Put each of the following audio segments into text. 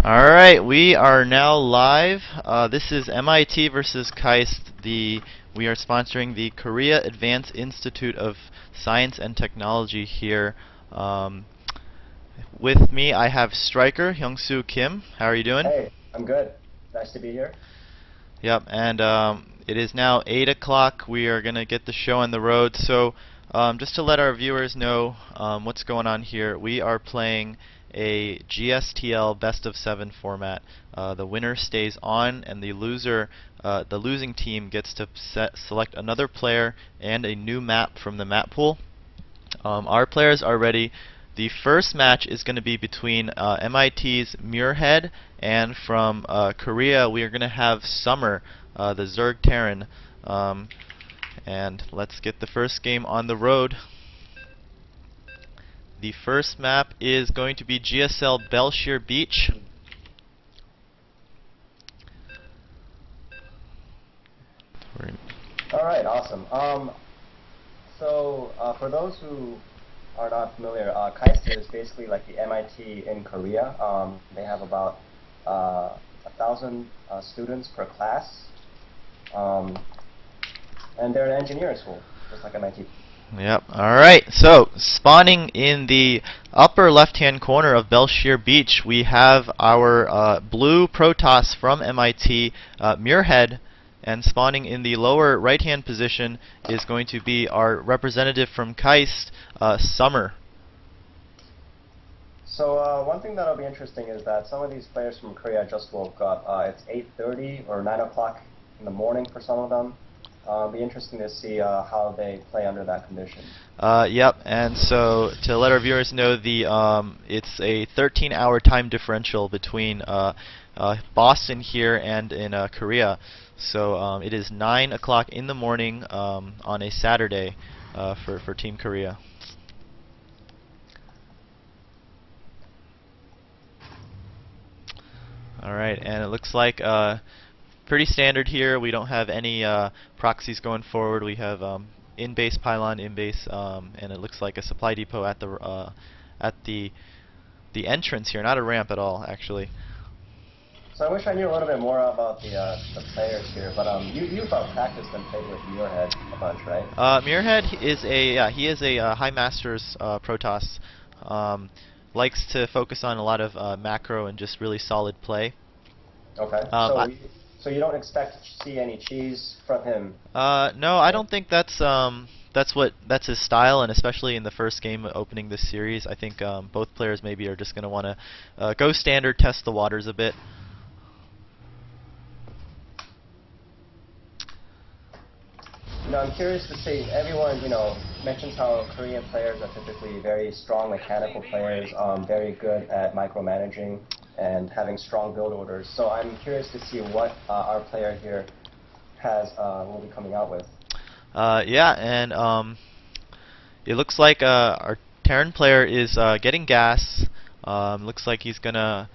Alright, we are now live. This is MIT versus KAIST. We are sponsoring the Korea Advanced Institute of Science and Technology here. With me I have Striker, Hyung-Soo Kim. How are you doing? Hey, I'm good. Nice to be here. Yep, and it is now 8 o'clock. We are going to get the show on the road. So just to let our viewers know what's going on here, we are playing a GSTL best of 7 format. The winner stays on, and the losing team gets to select another player and a new map from the map pool. Our players are ready. The first match is going to be between MIT's Muirhead, and from Korea we are going to have Summer, the Zerg Terran. And let's get the first game on the road. The first map is going to be GSL Bel'shir Beach. Alright, awesome. For those who are not familiar, KAIST is basically like the MIT in Korea. They have about 1,000 students per class. And they're an engineering school, just like MIT. Yep. Alright, so spawning in the upper left-hand corner of Bel'shir Beach, we have our blue Protoss from MIT, Muirhead, and spawning in the lower right-hand position is going to be our representative from KAIST, Summer. So one thing that'll be interesting is that some of these players from Korea just woke up. It's 8:30 or 9 o'clock in the morning for some of them. It'll be interesting to see how they play under that condition. Yep, and so to let our viewers know, it's a 13-hour time differential between Boston here and in Korea. So it is 9 o'clock in the morning on a Saturday for Team Korea. Alright, and it looks like pretty standard here. We don't have any proxies going forward. We have in-base pylon, in-base, and it looks like a supply depot at the entrance here, not a ramp at all, actually. So I wish I knew a little bit more about the players here, but you've practiced and played with Muirhead a bunch, right? Muirhead is a High Masters Protoss. Likes to focus on a lot of macro and just really solid play. Okay. So you don't expect to see any cheese from him? No, I don't think that's his style, and especially in the first game opening this series, I think both players maybe are just going to want to go standard, test the waters a bit. I'm curious to see, everyone, mentions how Korean players are typically very strong mechanical players, very good at micromanaging and having strong build orders. So I'm curious to see what our player here will be coming out with. Yeah, and it looks like our Terran player is getting gas. Looks like he's gonna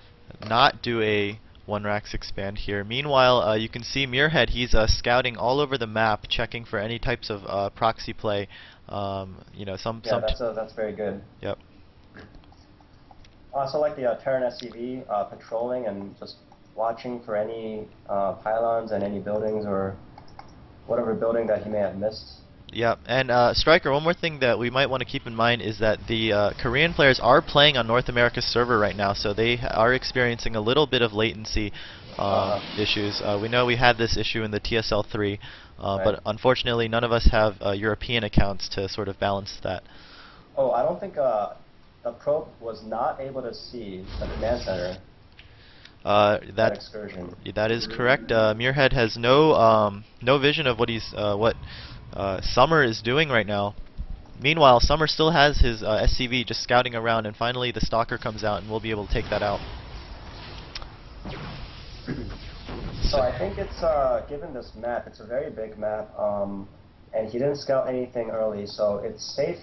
not do a 1-Rax expand here. Meanwhile, you can see Muirhead, he's scouting all over the map, checking for any types of proxy play. That's very good. Yep. Also like the Terran SCV, patrolling and just watching for any pylons and any buildings or whatever building that he may have missed. Yeah, and Striker, one more thing that we might want to keep in mind is that the Korean players are playing on North America's server right now, so they are experiencing a little bit of latency issues. We know we had this issue in the TSL3, right. But unfortunately none of us have European accounts to sort of balance that. Oh, I don't think the probe was not able to see the command center. That excursion. That is correct. Muirhead has no vision of what Summer is doing right now. Meanwhile, Summer still has his SCV just scouting around, and finally the Stalker comes out and we'll be able to take that out. So I think it's, given this map, it's a very big map, and he didn't scout anything early, so it's safe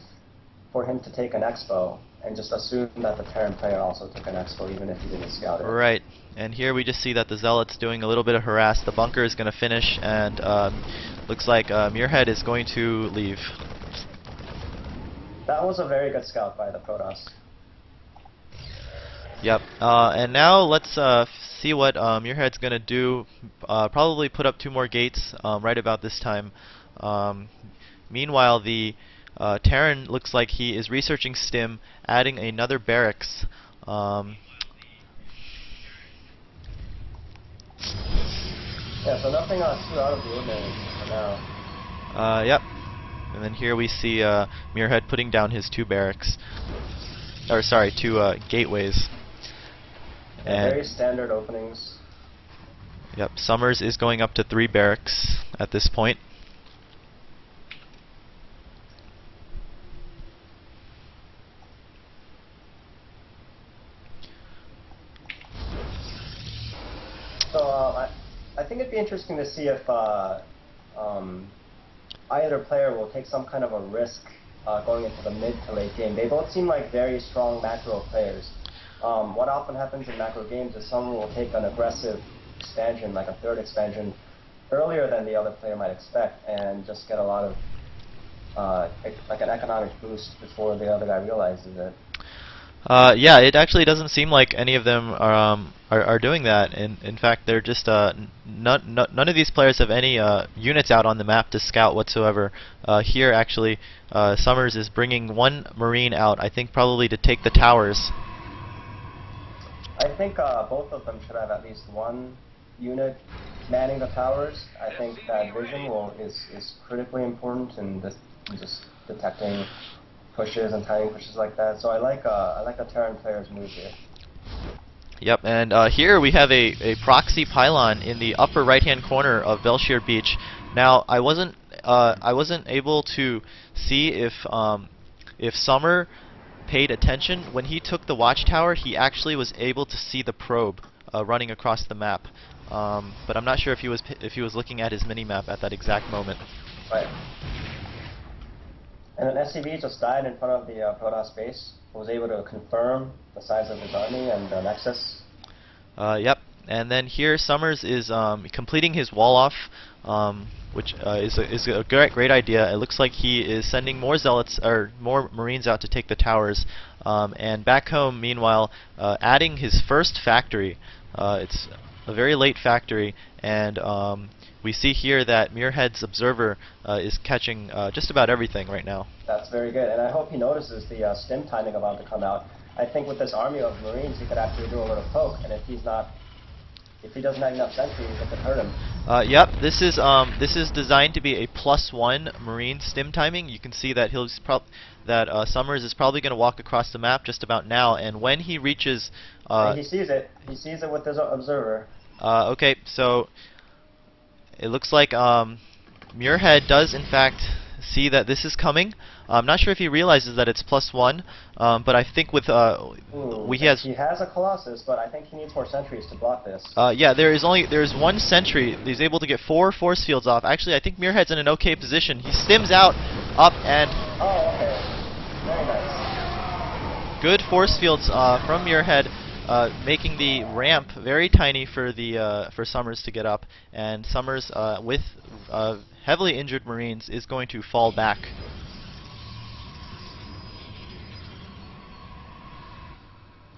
for him to take an expo and just assume that the Terran player also took an expo even if he didn't scout it. Right, and here we just see that the Zealot's doing a little bit of harass. The bunker is going to finish, and looks like Muirhead is going to leave. That was a very good scout by the Protoss. Yep. And now let's see what Muirhead's going to do. Probably put up 2 more gates right about this time. Meanwhile, the Terran looks like he is researching stim, adding another barracks. Yeah, so nothing too out of the ordinary for now. Yep. And then here we see Muirhead putting down his 2 barracks. Or sorry, 2 gateways. Yeah, very standard openings. Yep, Summers is going up to 3 barracks at this point. So I think it'd be interesting to see if either player will take some kind of a risk going into the mid to late game. They both seem like very strong macro players. What often happens in macro games is someone will take an aggressive expansion, like a 3rd expansion, earlier than the other player might expect, and just get a lot of like an economic boost before the other guy realizes it. Yeah, it actually doesn't seem like any of them are doing that. In fact, they're just none of these players have any units out on the map to scout whatsoever. Here, actually, Summers is bringing 1 Marine out. I think probably to take the towers. I think both of them should have at least 1 unit manning the towers. I think that vision is critically important in just detecting pushes and timing pushes like that. So I like the Terran player's move here. Yep, and here we have a proxy pylon in the upper right-hand corner of Bel'shir Beach. Now I wasn't able to see if Summer paid attention when he took the watchtower. He actually was able to see the probe running across the map, but I'm not sure if he was looking at his mini-map at that exact moment. Right. And an SCV just died in front of the Protoss base. Was able to confirm the size of his army and the nexus. Yep. And then here Summers is completing his wall off, which is a great idea. It looks like he is sending more zealots or more Marines out to take the towers. And back home, meanwhile, adding his first factory. It's a very late factory, and we see here that Muirhead's observer is catching just about everything right now. That's very good, and I hope he notices the stim timing about to come out. I think with this army of Marines, he could actually do a little poke, and if he doesn't have enough sentries, it could hurt him. Yep, this is designed to be a +1 Marine stim timing. You can see that Summers is probably going to walk across the map just about now, and when he reaches, he sees it. He sees it with his observer. Okay, so it looks like Muirhead does in fact see that this is coming. I'm not sure if he realizes that it's +1, but I think with he has a Colossus, but I think he needs more sentries to block this. Yeah, there's 1 sentry. He's able to get 4 force fields off. Actually, I think Muirhead's in an okay position. He stims out, up, and oh, okay, very nice. Good force fields from Muirhead, making the ramp very tiny for Summers to get up, and Summers with heavily injured Marines is going to fall back.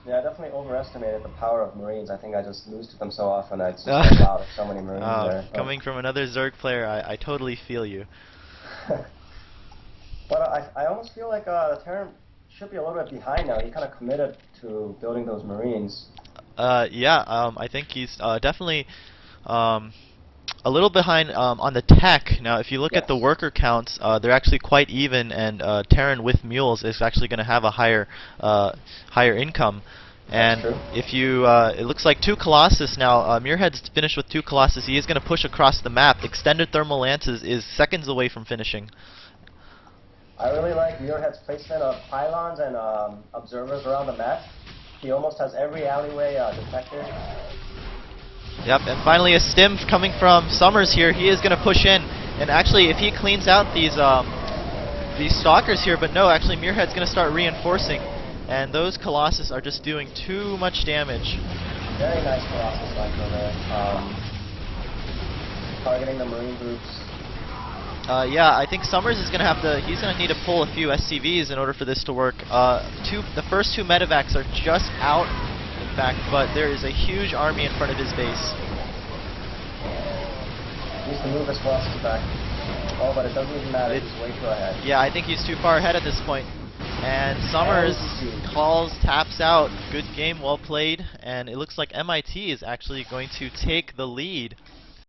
Yeah, I definitely overestimated the power of Marines. I think I just lose to them so often. It's just wow, there's so many Marines there. Coming from another Zerg player, I totally feel you. But I almost feel like the Terran should be a little bit behind now. He kind of committed to building those Marines. Yeah, I think he's definitely a little behind on the tech. Now, if you look at the worker counts, they're actually quite even, and Terran with mules is actually going to have a higher income. And if you, it looks like 2 Colossus now. Muirhead's finished with 2 Colossus. He is going to push across the map. Extended thermal lances is seconds away from finishing. I really like Muirhead's placement of pylons and observers around the map. He almost has every alleyway detected. Yep, and finally a stim coming from Summers here. He is going to push in, and actually if he cleans out these stalkers here, but no, actually Muirhead's going to start reinforcing, and those Colossus are just doing too much damage. Very nice Colossus micro there. Targeting the Marine groups. Yeah, I think Summers is going to he's going to need to pull a few SCVs in order for this to work. The first 2 medevacs are just out fact, but there is a huge army in front of his base. Needs to move his velocity back. Oh, but it doesn't even matter. He's way too ahead. Yeah, I think he's too far ahead at this point. And Summers calls, taps out. Good game, well played. And it looks like MIT is actually going to take the lead